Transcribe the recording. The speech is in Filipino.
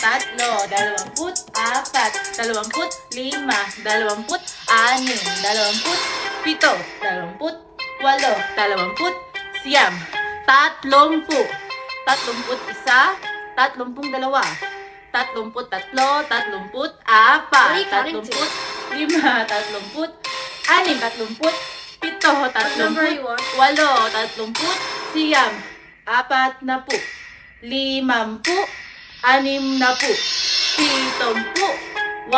tatlo, 24, 25, 26, 27, 28, 29, 30, 31, 32, 34, What are you counting to? 35, 36, 37, What number you want? 38, 39, 40, 50, 60, 70,